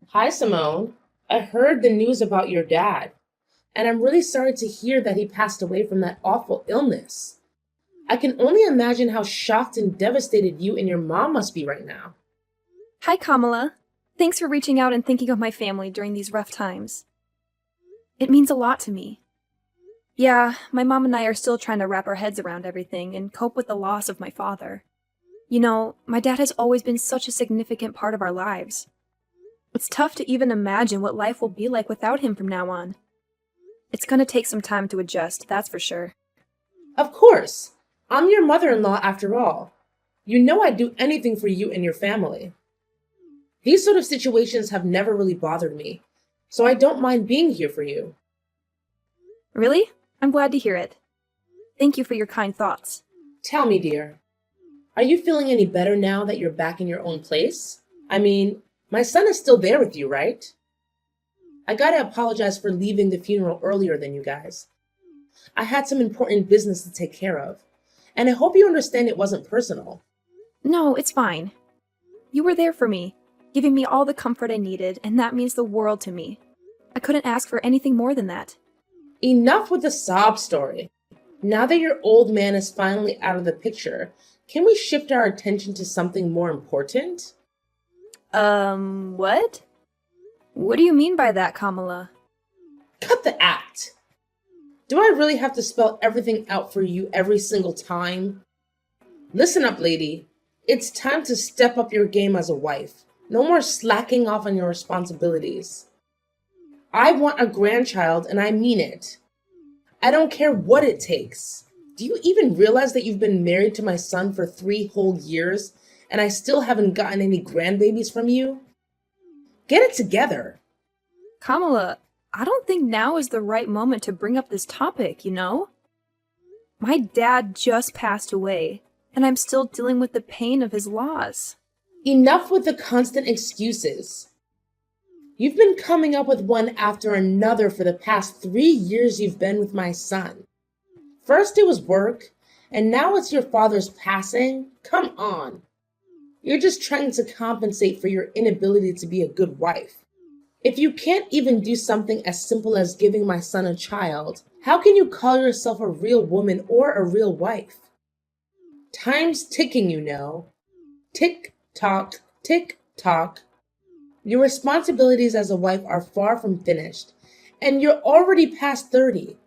Hi, Simone. I heard the news about your dad, and I'm really sorry to hear that he passed away from that awful illness. I can only imagine how shocked and devastated you and your mom must be right now. Hi, Kamala. Thanks for reaching out and thinking of my family during these rough times. It means a lot to me. Yeah, my mom and I are still trying to wrap our heads around everything and cope with the loss of my father. You know, my dad has always been such a significant part of our lives. It's tough to even imagine what life will be like without him from now on. It's gonna take some time to adjust, that's for sure. Of course, I'm your mother in law after all. You know I'd do anything for you and your family. These sort of situations have never really bothered me, so I don't mind being here for you. Really? I'm glad to hear it. Thank you for your kind thoughts. Tell me, dear, are you feeling any better now that you're back in your own place? I mean, my son is still there with you, right? I gotta apologize for leaving the funeral earlier than you guys. I had some important business to take care of, and I hope you understand it wasn't personal. No, it's fine. You were there for me, giving me all the comfort I needed, and that means the world to me. I couldn't ask for anything more than that. Enough with the sob story. Now that your old man is finally out of the picture, can we shift our attention to something more important? What? What do you mean by that, Kamala? Cut the act. Do I really have to spell everything out for you every single time? Listen up, lady. It's time to step up your game as a wife. No more slacking off on your responsibilities. I want a grandchild, and I mean it. I don't care what it takes. Do you even realize that you've been married to my son for 3 whole years, and I still haven't gotten any grandbabies from you? Get it together. Kamala, I don't think now is the right moment to bring up this topic, you know? My dad just passed away, and I'm still dealing with the pain of his loss. Enough with the constant excuses. You've been coming up with one after another for the past 3 years you've been with my son. First it was work, and now it's your father's passing. Come on. You're just trying to compensate for your inability to be a good wife. If you can't even do something as simple as giving my son a child, how can you call yourself a real woman or a real wife? Time's ticking, you know. Tick tock, tick tock. Your responsibilities as a wife are far from finished, and you're already past 30.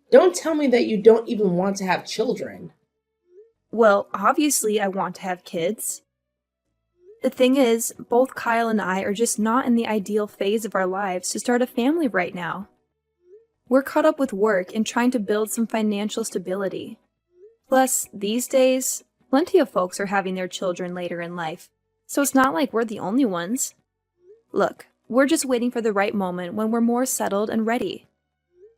Don't tell me that you don't even want to have children. Well, obviously, I want to have kids. The thing is, both Kyle and I are just not in the ideal phase of our lives to start a family right now. We're caught up with work and trying to build some financial stability. Plus, these days, plenty of folks are having their children later in life, so it's not like we're the only ones. Look, we're just waiting for the right moment when we're more settled and ready.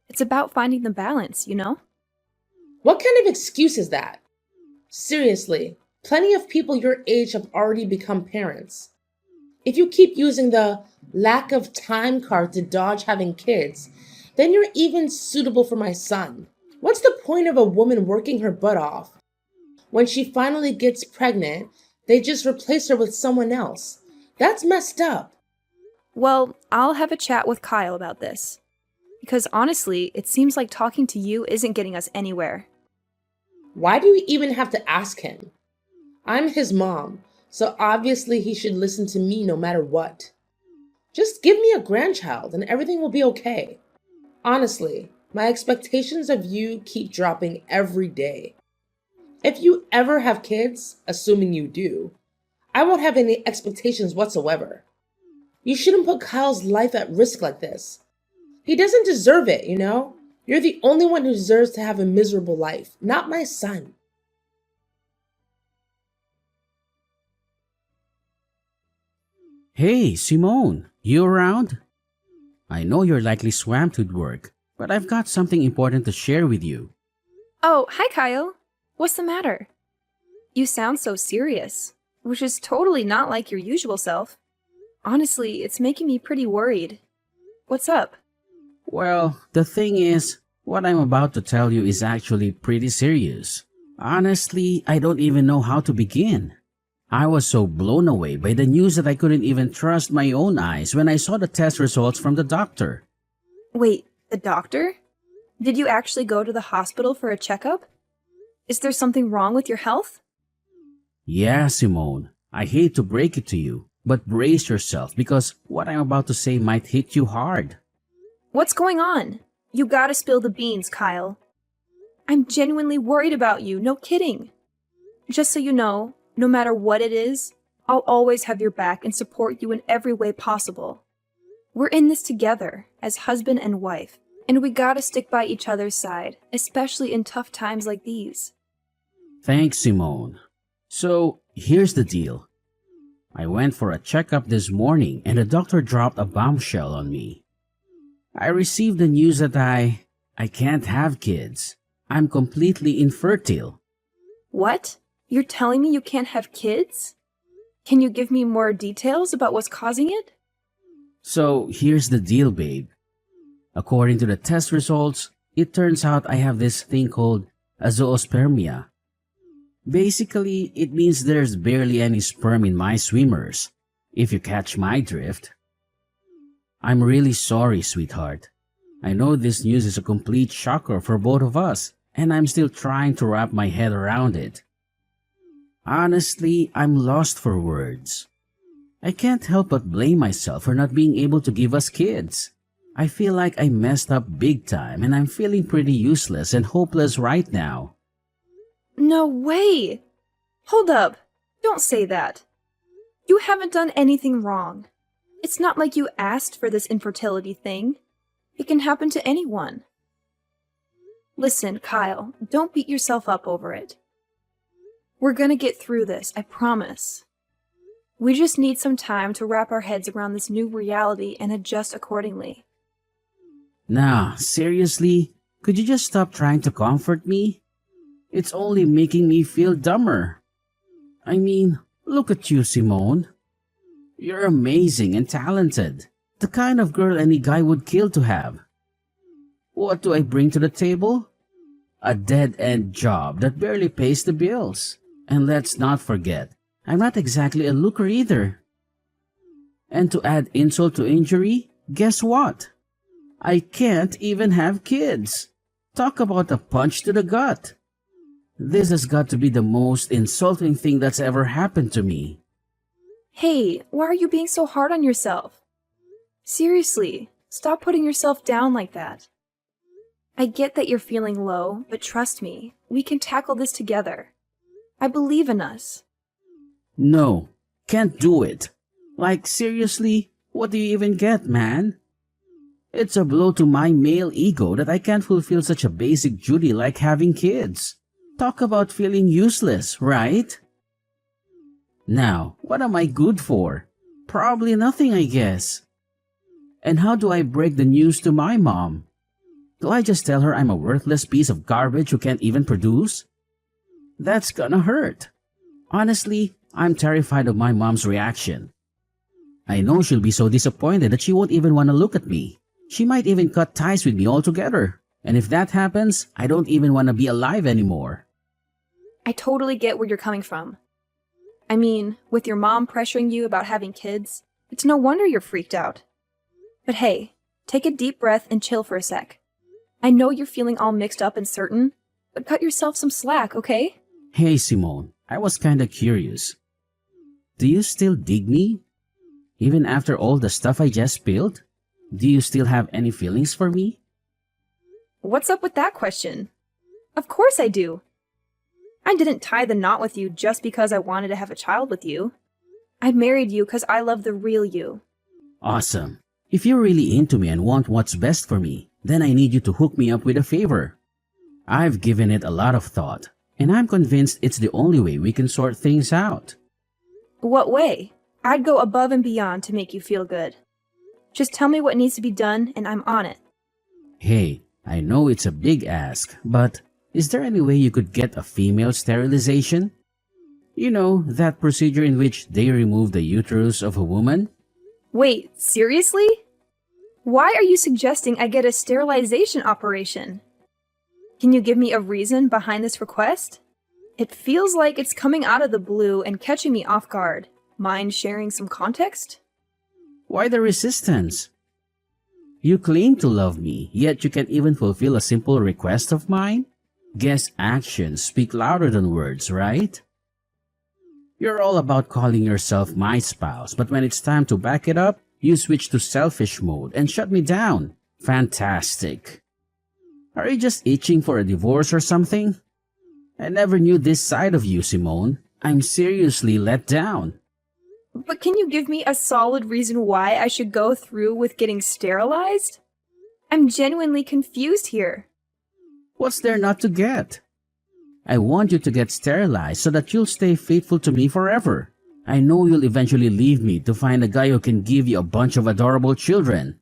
It's about finding the balance, you know? What kind of excuse is that? Seriously, plenty of people your age have already become parents. If you keep using the lack of time card to dodge having kids, then you're even suitable for my son. What's the point of a woman working her butt off? When she finally gets pregnant, they just replace her with someone else. That's messed up. Well, I'll have a chat with Kyle about this. Because honestly, it seems like talking to you isn't getting us anywhere. Why do you even have to ask him? I'm his mom, so obviously he should listen to me no matter what. Just give me a grandchild and everything will be okay. Honestly, my expectations of you keep dropping every day. If you ever have kids, assuming you do, I won't have any expectations whatsoever. You shouldn't put Kyle's life at risk like this. He doesn't deserve it, you know? You're the only one who deserves to have a miserable life, not my son. Hey, Simone, you around? I know you're likely swamped with work, but I've got something important to share with you. Oh, hi, Kyle. What's the matter? You sound so serious, which is totally not like your usual self. Honestly, it's making me pretty worried. What's up? Well, the thing is, what I'm about to tell you is actually pretty serious. Honestly, I don't even know how to begin. I was so blown away by the news that I couldn't even trust my own eyes when I saw the test results from the doctor. Wait, the doctor? Did you actually go to the hospital for a checkup? Is there something wrong with your health? Yeah, Simone, I hate to break it to you, but brace yourself because what I'm about to say might hit you hard. What's going on? You gotta spill the beans, Kyle. I'm genuinely worried about you, no kidding. Just so you know, no matter what it is, I'll always have your back and support you in every way possible. We're in this together, as husband and wife, and we gotta stick by each other's side, especially in tough times like these. Thanks, Simone. So, here's the deal. I went for a checkup this morning and the doctor dropped a bombshell on me. I received the news that I can't have kids. I'm completely infertile. What? You're telling me you can't have kids? Can you give me more details about what's causing it? So, here's the deal, babe. According to the test results, it turns out I have this thing called a zoospermia. Basically, it means there's barely any sperm in my swimmers, if you catch my drift. I'm really sorry, sweetheart. I know this news is a complete shocker for both of us, and I'm still trying to wrap my head around it. Honestly, I'm lost for words. I can't help but blame myself for not being able to give us kids. I feel like I messed up big time and I'm feeling pretty useless and hopeless right now. No way! Hold up. Don't say that. You haven't done anything wrong. It's not like you asked for this infertility thing. It can happen to anyone. Listen, Kyle, don't beat yourself up over it. We're gonna get through this, I promise. We just need some time to wrap our heads around this new reality and adjust accordingly. Nah, seriously? Could you just stop trying to comfort me? It's only making me feel dumber. I mean, look at you, Simone. You're amazing and talented. The kind of girl any guy would kill to have. What do I bring to the table? A dead-end job that barely pays the bills. And let's not forget, I'm not exactly a looker either. And to add insult to injury, guess what? I can't even have kids. Talk about a punch to the gut. This has got to be the most insulting thing that's ever happened to me. Hey, why are you being so hard on yourself? Seriously, stop putting yourself down like that. I get that you're feeling low, but trust me, we can tackle this together. I believe in us. No, can't do it. Like, seriously, what do you even get, man? It's a blow to my male ego that I can't fulfill such a basic duty like having kids. Talk about feeling useless, right? Now, what am I good for? Probably nothing, I guess. And how do I break the news to my mom? Do I just tell her I'm a worthless piece of garbage who can't even produce? That's gonna hurt. Honestly, I'm terrified of my mom's reaction. I know she'll be so disappointed that she won't even want to look at me. She might even cut ties with me altogether. And if that happens, I don't even want to be alive anymore. I totally get where you're coming from. I mean, with your mom pressuring you about having kids, it's no wonder you're freaked out. But hey, take a deep breath and chill for a sec. I know you're feeling all mixed up and certain, but cut yourself some slack, okay? Hey, Simone, I was kinda curious. Do you still dig me? Even after all the stuff I just spilled? Do you still have any feelings for me? What's up with that question? Of course I do. I didn't tie the knot with you just because I wanted to have a child with you. I married you because I love the real you. Awesome. If you're really into me and want what's best for me, then I need you to hook me up with a favor. I've given it a lot of thought, and I'm convinced it's the only way we can sort things out. What way? I'd go above and beyond to make you feel good. Just tell me what needs to be done and I'm on it. Hey, I know it's a big ask, but is there any way you could get a female sterilization? You know, that procedure in which they remove the uterus of a woman? Wait, seriously? Why are you suggesting I get a sterilization operation? Can you give me a reason behind this request? It feels like it's coming out of the blue and catching me off guard. Mind sharing some context? Why the resistance? You claim to love me, yet you can't even fulfill a simple request of mine? Guess actions speak louder than words, right? You're all about calling yourself my spouse, but when it's time to back it up, you switch to selfish mode and shut me down. Fantastic. Are you just itching for a divorce or something? I never knew this side of you, Simone. I'm seriously let down. But can you give me a solid reason why I should go through with getting sterilized? I'm genuinely confused here. What's there not to get? I want you to get sterilized so that you'll stay faithful to me forever. I know you'll eventually leave me to find a guy who can give you a bunch of adorable children.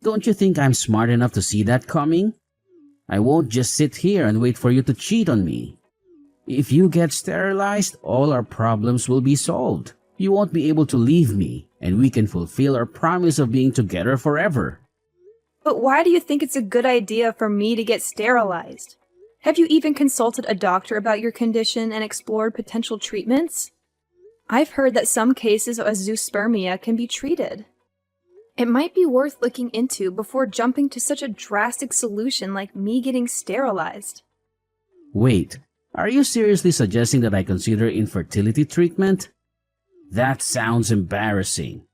Don't you think I'm smart enough to see that coming? I won't just sit here and wait for you to cheat on me. If you get sterilized, all our problems will be solved. You won't be able to leave me, and we can fulfill our promise of being together forever. But why do you think it's a good idea for me to get sterilized? Have you even consulted a doctor about your condition and explored potential treatments? I've heard that some cases of azoospermia can be treated. It might be worth looking into before jumping to such a drastic solution like me getting sterilized. Wait, are you seriously suggesting that I consider infertility treatment? That sounds embarrassing.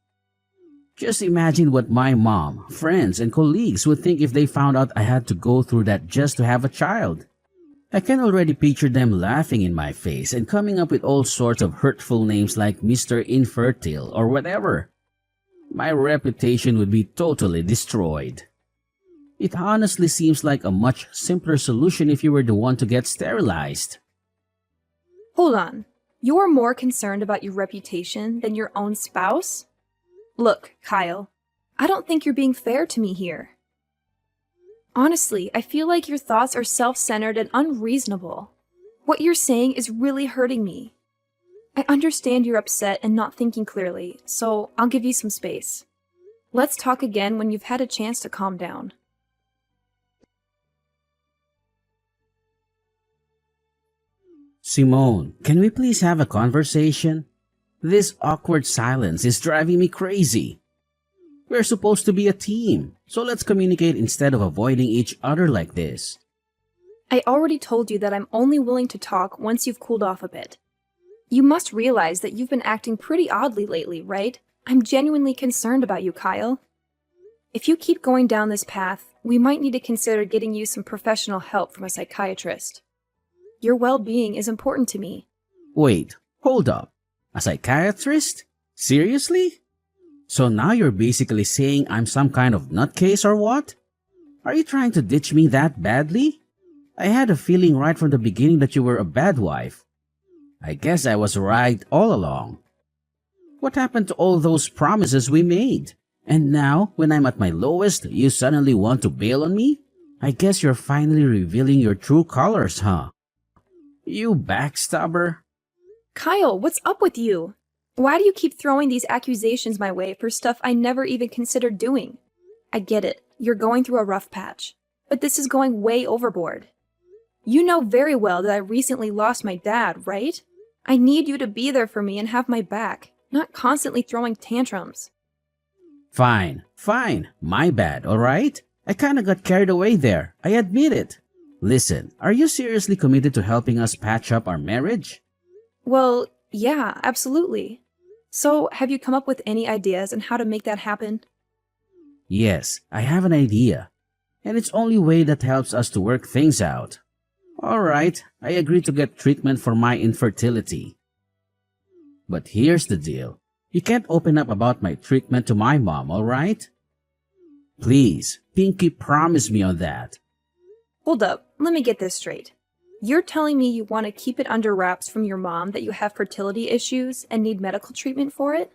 Just imagine what my mom, friends, and colleagues would think if they found out I had to go through that just to have a child. I can already picture them laughing in my face and coming up with all sorts of hurtful names like Mr. Infertile or whatever. My reputation would be totally destroyed. It honestly seems like a much simpler solution if you were the one to get sterilized. Hold on. You're more concerned about your reputation than your own spouse? Look, Kyle, I don't think you're being fair to me here. Honestly, I feel like your thoughts are self-centered and unreasonable. What you're saying is really hurting me. I understand you're upset and not thinking clearly, so I'll give you some space. Let's talk again when you've had a chance to calm down. Simone, can we please have a conversation? This awkward silence is driving me crazy. We're supposed to be a team, so let's communicate instead of avoiding each other like this. I already told you that I'm only willing to talk once you've cooled off a bit. You must realize that you've been acting pretty oddly lately, right? I'm genuinely concerned about you, Kyle. If you keep going down this path, we might need to consider getting you some professional help from a psychiatrist. Your well-being is important to me. Wait, hold up. A psychiatrist? Seriously? So now you're basically saying I'm some kind of nutcase or what? Are you trying to ditch me that badly? I had a feeling right from the beginning that you were a bad wife. I guess I was right all along. What happened to all those promises we made? And now, when I'm at my lowest, you suddenly want to bail on me? I guess you're finally revealing your true colors, huh? You backstabber. Kyle, what's up with you? Why do you keep throwing these accusations my way for stuff I never even considered doing? I get it, you're going through a rough patch, but this is going way overboard. You know very well that I recently lost my dad, right? I need you to be there for me and have my back, not constantly throwing tantrums. Fine, my bad, alright? I kinda got carried away there, I admit it. Listen, are you seriously committed to helping us patch up our marriage? Well, yeah, absolutely. So, have you come up with any ideas on how to make that happen? Yes, I have an idea. And it's only way that helps us to work things out. Alright, I agree to get treatment for my infertility. But here's the deal. You can't open up about my treatment to my mom, alright? Please, Pinky, promise me on that. Hold up, let me get this straight. You're telling me you want to keep it under wraps from your mom that you have fertility issues and need medical treatment for it?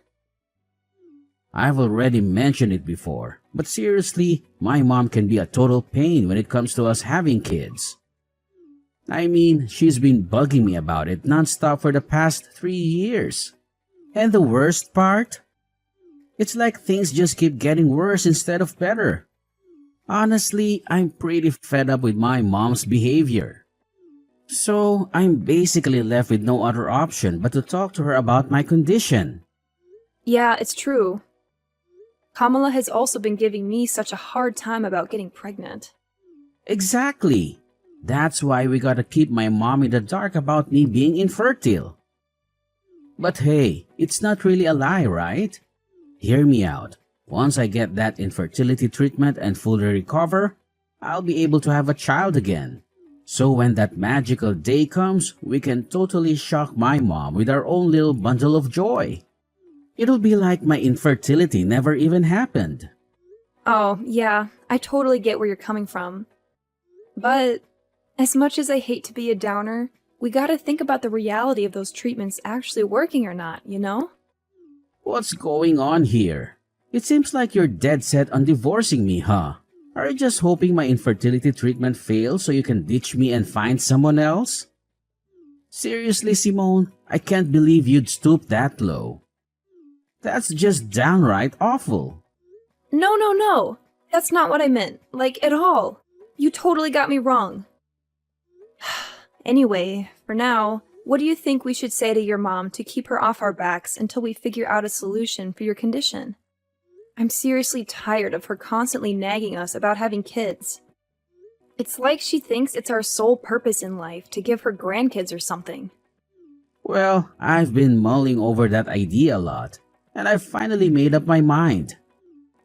I've already mentioned it before, but seriously, my mom can be a total pain when it comes to us having kids. I mean, she's been bugging me about it nonstop for the past 3 years. And the worst part? It's like things just keep getting worse instead of better. Honestly, I'm pretty fed up with my mom's behavior. So I'm basically left with no other option but to talk to her about my condition. Yeah, it's true. Kamala has also been giving me such a hard time about getting pregnant. Exactly. That's why we gotta keep my mom in the dark about me being infertile. But hey, it's not really a lie, right? Hear me out. Once I get that infertility treatment and fully recover, I'll be able to have a child again. So when that magical day comes, we can totally shock my mom with our own little bundle of joy. It'll be like my infertility never even happened. Oh, yeah, I totally get where you're coming from. But as much as I hate to be a downer, we gotta think about the reality of those treatments actually working or not, you know? What's going on here? It seems like you're dead set on divorcing me, huh? Are you just hoping my infertility treatment fails so you can ditch me and find someone else? Seriously, Simone, I can't believe you'd stoop that low. That's just downright awful. No. That's not what I meant. Like, at all. You totally got me wrong. Anyway, for now, what do you think we should say to your mom to keep her off our backs until we figure out a solution for your condition? I'm seriously tired of her constantly nagging us about having kids. It's like she thinks it's our sole purpose in life to give her grandkids or something. Well, I've been mulling over that idea a lot, and I've finally made up my mind.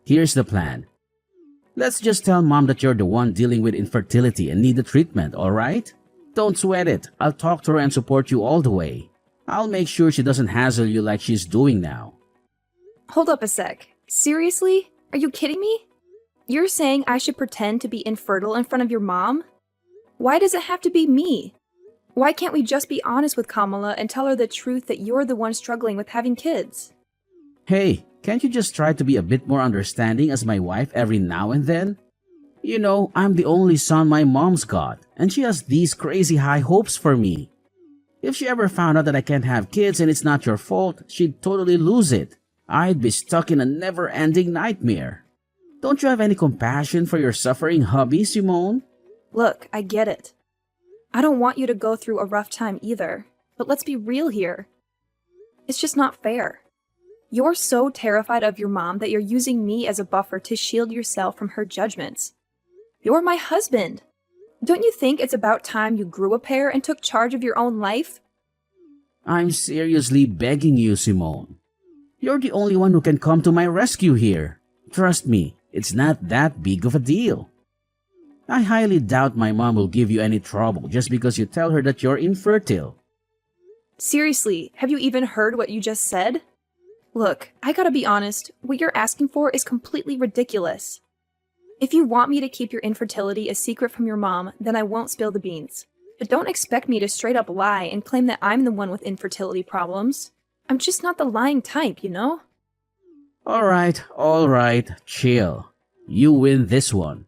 Here's the plan. Let's just tell Mom that you're the one dealing with infertility and need the treatment, alright? Don't sweat it. I'll talk to her and support you all the way. I'll make sure she doesn't hassle you like she's doing now. Hold up a sec. Seriously? Are you kidding me? You're saying I should pretend to be infertile in front of your mom? Why does it have to be me? Why can't we just be honest with Kamala and tell her the truth that you're the one struggling with having kids? Hey, can't you just try to be a bit more understanding as my wife every now and then? You know, I'm the only son my mom's got, and she has these crazy high hopes for me. If she ever found out that I can't have kids and it's not your fault, she'd totally lose it. I'd be stuck in a never-ending nightmare. Don't you have any compassion for your suffering hubby, Simone? Look, I get it. I don't want you to go through a rough time either, but let's be real here. It's just not fair. You're so terrified of your mom that you're using me as a buffer to shield yourself from her judgments. You're my husband. Don't you think it's about time you grew a pair and took charge of your own life? I'm seriously begging you, Simone. You're the only one who can come to my rescue here. Trust me, it's not that big of a deal. I highly doubt my mom will give you any trouble just because you tell her that you're infertile. Seriously, have you even heard what you just said? Look, I gotta be honest, what you're asking for is completely ridiculous. If you want me to keep your infertility a secret from your mom, then I won't spill the beans. But don't expect me to straight up lie and claim that I'm the one with infertility problems. I'm just not the lying type, you know? Alright, chill. You win this one.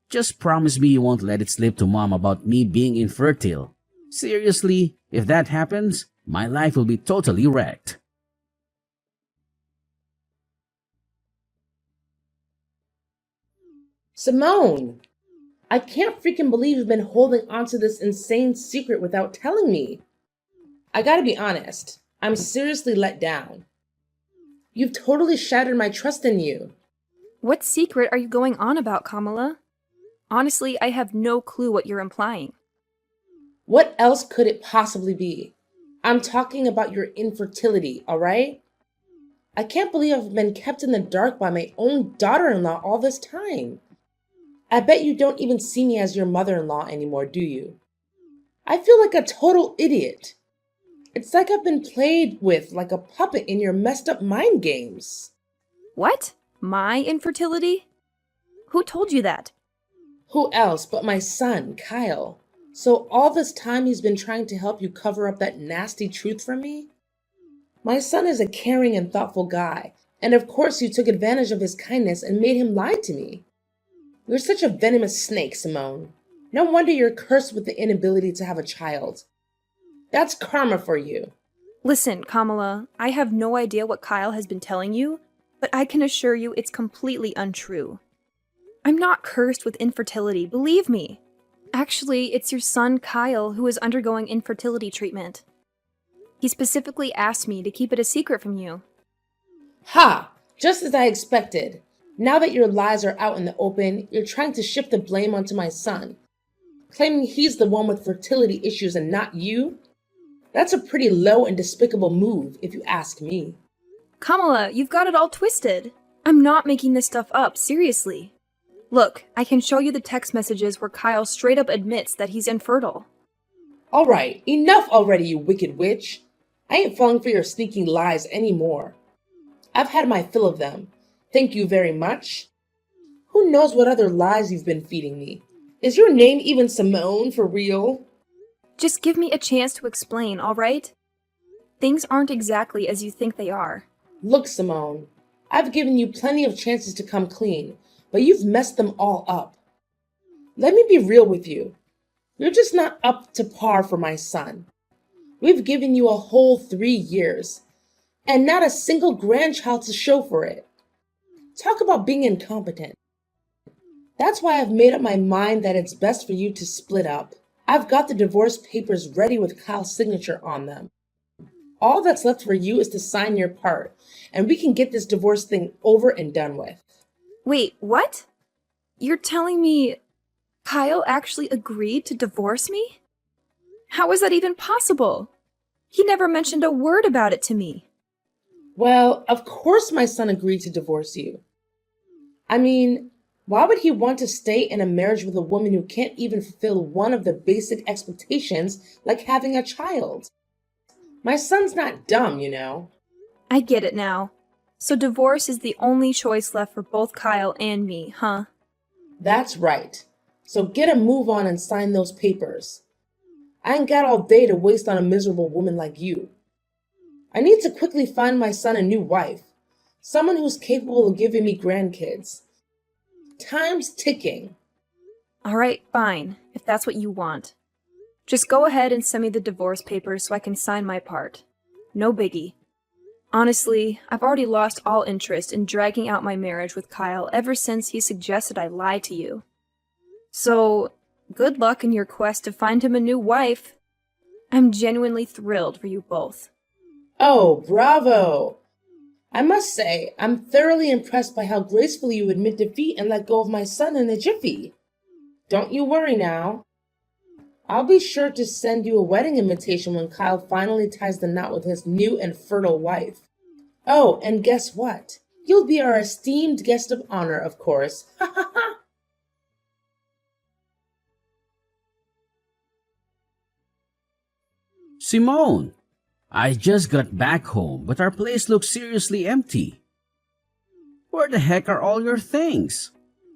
Just promise me you won't let it slip to Mom about me being infertile. Seriously, if that happens, my life will be totally wrecked. Simone, I can't freaking believe you've been holding on to this insane secret without telling me. I gotta be honest, I'm seriously let down. You've totally shattered my trust in you. What secret are you going on about, Kamala? Honestly, I have no clue what you're implying. What else could it possibly be? I'm talking about your infertility, alright? I can't believe I've been kept in the dark by my own daughter-in-law all this time. I bet you don't even see me as your mother-in-law anymore, do you? I feel like a total idiot. It's like I've been played with like a puppet in your messed up mind games. What? My infertility? Who told you that? Who else but my son, Kyle? So all this time he's been trying to help you cover up that nasty truth from me? My son is a caring and thoughtful guy, and of course you took advantage of his kindness and made him lie to me. You're such a venomous snake, Simone. No wonder you're cursed with the inability to have a child. That's karma for you. Listen, Kamala, I have no idea what Kyle has been telling you, but I can assure you it's completely untrue. I'm not cursed with infertility, believe me. Actually, it's your son, Kyle, who is undergoing infertility treatment. He specifically asked me to keep it a secret from you. Ha! Just as I expected. Now that your lies are out in the open, you're trying to shift the blame onto my son, claiming he's the one with fertility issues and not you? That's a pretty low and despicable move, if you ask me. Kamala, you've got it all twisted. I'm not making this stuff up, seriously. Look, I can show you the text messages where Kyle straight up admits that he's infertile. All right, enough already, you wicked witch. I ain't falling for your sneaking lies anymore. I've had my fill of them. Thank you very much. Who knows what other lies you've been feeding me? Is your name even Simone for real? Just give me a chance to explain, all right? Things aren't exactly as you think they are. Look, Simone, I've given you plenty of chances to come clean, but you've messed them all up. Let me be real with you. You're just not up to par for my son. We've given you a whole 3 years, and not a single grandchild to show for it. Talk about being incompetent. That's why I've made up my mind that it's best for you to split up. I've got the divorce papers ready with Kyle's signature on them. All that's left for you is to sign your part, and we can get this divorce thing over and done with. Wait, what? You're telling me Kyle actually agreed to divorce me? How is that even possible? He never mentioned a word about it to me. Well, of course my son agreed to divorce you. I mean, why would he want to stay in a marriage with a woman who can't even fulfill one of the basic expectations, like having a child? My son's not dumb, you know. I get it now. So divorce is the only choice left for both Kyle and me, huh? That's right. So get a move on and sign those papers. I ain't got all day to waste on a miserable woman like you. I need to quickly find my son a new wife, someone who's capable of giving me grandkids. Time's ticking. All right, fine, if that's what you want. Just go ahead and send me the divorce papers so I can sign my part. No biggie. Honestly, I've already lost all interest in dragging out my marriage with Kyle ever since he suggested I lie to you. So, good luck in your quest to find him a new wife. I'm genuinely thrilled for you both. Oh, bravo! I must say, I'm thoroughly impressed by how gracefully you admit defeat and let go of my son in a jiffy. Don't you worry now. I'll be sure to send you a wedding invitation when Kyle finally ties the knot with his new and fertile wife. Oh, and guess what? You'll be our esteemed guest of honor, of course. Ha ha ha! Simone, I just got back home, but our place looks seriously empty. Where the heck are all your things?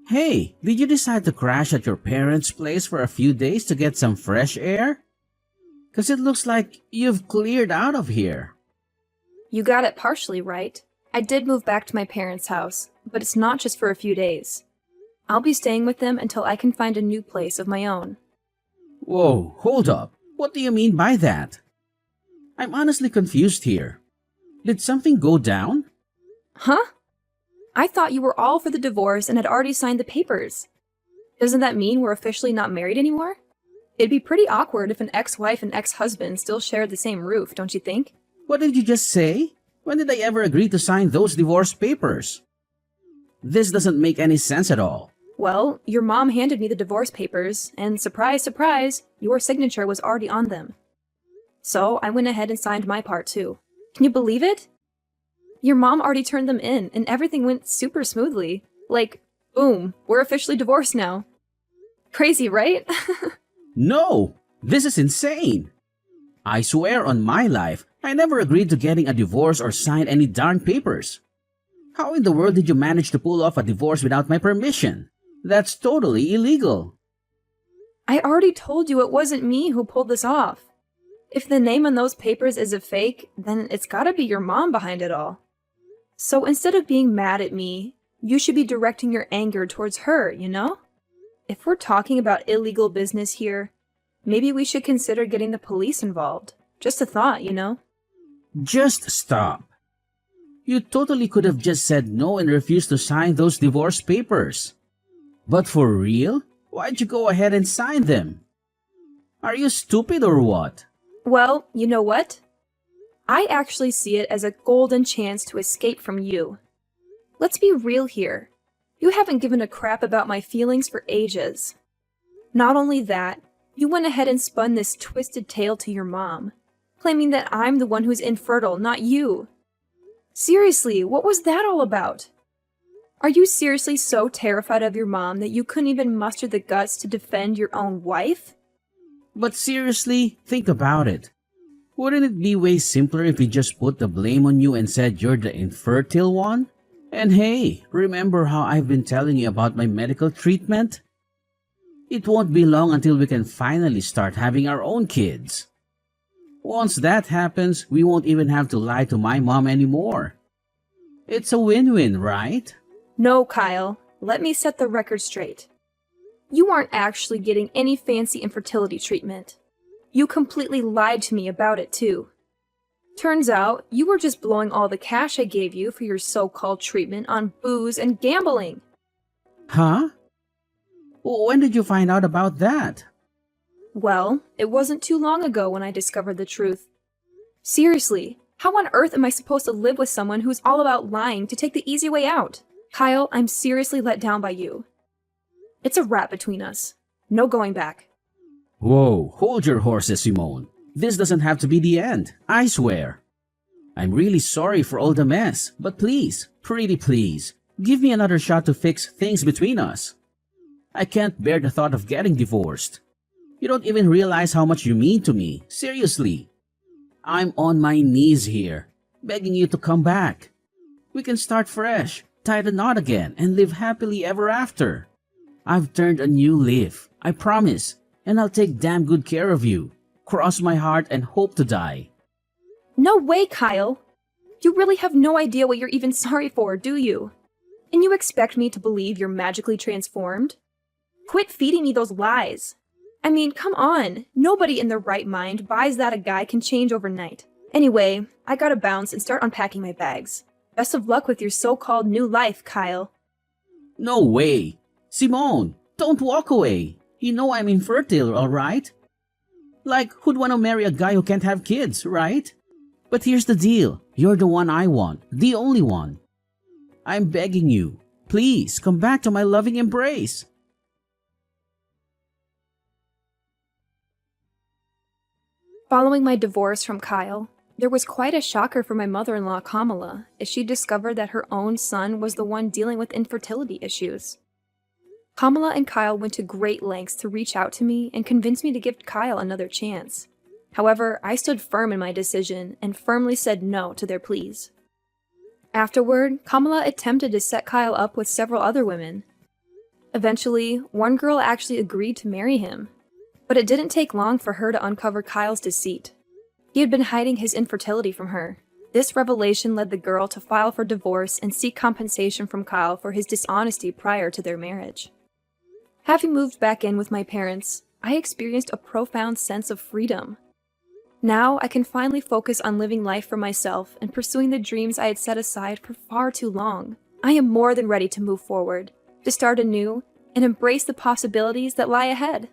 Hey, did you decide to crash at your parents' place for a few days to get some fresh air? 'Cause it looks like you've cleared out of here. You got it partially right. I did move back to my parents' house, but it's not just for a few days. I'll be staying with them until I can find a new place of my own. Whoa, hold up. What do you mean by that? I'm honestly confused here. Did something go down? Huh? I thought you were all for the divorce and had already signed the papers. Doesn't that mean we're officially not married anymore? It'd be pretty awkward if an ex-wife and ex-husband still shared the same roof, don't you think? What did you just say? When did I ever agree to sign those divorce papers? This doesn't make any sense at all. Well, your mom handed me the divorce papers, and surprise, surprise, your signature was already on them. So I went ahead and signed my part too. Can you believe it? Your mom already turned them in, and everything went super smoothly. Like, boom, we're officially divorced now. Crazy, right? No! This is insane! I swear on my life, I never agreed to getting a divorce or sign any darn papers. How in the world did you manage to pull off a divorce without my permission? That's totally illegal. I already told you it wasn't me who pulled this off. If the name on those papers is a fake, then it's gotta be your mom behind it all. So instead of being mad at me, you should be directing your anger towards her, you know? If we're talking about illegal business here, maybe we should consider getting the police involved. Just a thought, you know? Just stop. You totally could have just said no and refused to sign those divorce papers. But for real? Why'd you go ahead and sign them? Are you stupid or what? Well, you know what? I actually see it as a golden chance to escape from you. Let's be real here. You haven't given a crap about my feelings for ages. Not only that, you went ahead and spun this twisted tale to your mom, claiming that I'm the one who's infertile, not you. Seriously, what was that all about? Are you seriously so terrified of your mom that you couldn't even muster the guts to defend your own wife? But seriously, think about it. Wouldn't it be way simpler if we just put the blame on you and said you're the infertile one? And hey, remember how I've been telling you about my medical treatment? It won't be long until we can finally start having our own kids. Once that happens, we won't even have to lie to my mom anymore. It's a win-win, right? No, Kyle. Let me set the record straight. You aren't actually getting any fancy infertility treatment. You completely lied to me about it, too. Turns out, you were just blowing all the cash I gave you for your so-called treatment on booze and gambling. Huh? When did you find out about that? Well, it wasn't too long ago when I discovered the truth. Seriously, how on earth am I supposed to live with someone who's all about lying to take the easy way out? Kyle, I'm seriously let down by you. It's a wrap between us. No going back. Whoa, hold your horses, Simone. This doesn't have to be the end, I swear. I'm really sorry for all the mess, but please, pretty please, give me another shot to fix things between us. I can't bear the thought of getting divorced. You don't even realize how much you mean to me, seriously. I'm on my knees here, begging you to come back. We can start fresh, tie the knot again, and live happily ever after. I've turned a new leaf, I promise, and I'll take damn good care of you. Cross my heart and hope to die. No way, Kyle! You really have no idea what you're even sorry for, do you? And you expect me to believe you're magically transformed? Quit feeding me those lies. I mean, come on. Nobody in their right mind buys that a guy can change overnight. Anyway, I gotta bounce and start unpacking my bags. Best of luck with your so-called new life, Kyle. No way. Simone, don't walk away. You know I'm infertile, alright? Like, who'd want to marry a guy who can't have kids, right? But here's the deal. You're the one I want. The only one. I'm begging you. Please, come back to my loving embrace. Following my divorce from Kyle, there was quite a shocker for my mother-in-law, Kamala, as she discovered that her own son was the one dealing with infertility issues. Kamala and Kyle went to great lengths to reach out to me and convince me to give Kyle another chance. However, I stood firm in my decision and firmly said no to their pleas. Afterward, Kamala attempted to set Kyle up with several other women. Eventually, one girl actually agreed to marry him, but it didn't take long for her to uncover Kyle's deceit. He had been hiding his infertility from her. This revelation led the girl to file for divorce and seek compensation from Kyle for his dishonesty prior to their marriage. Having moved back in with my parents, I experienced a profound sense of freedom. Now I can finally focus on living life for myself and pursuing the dreams I had set aside for far too long. I am more than ready to move forward, to start anew, and embrace the possibilities that lie ahead.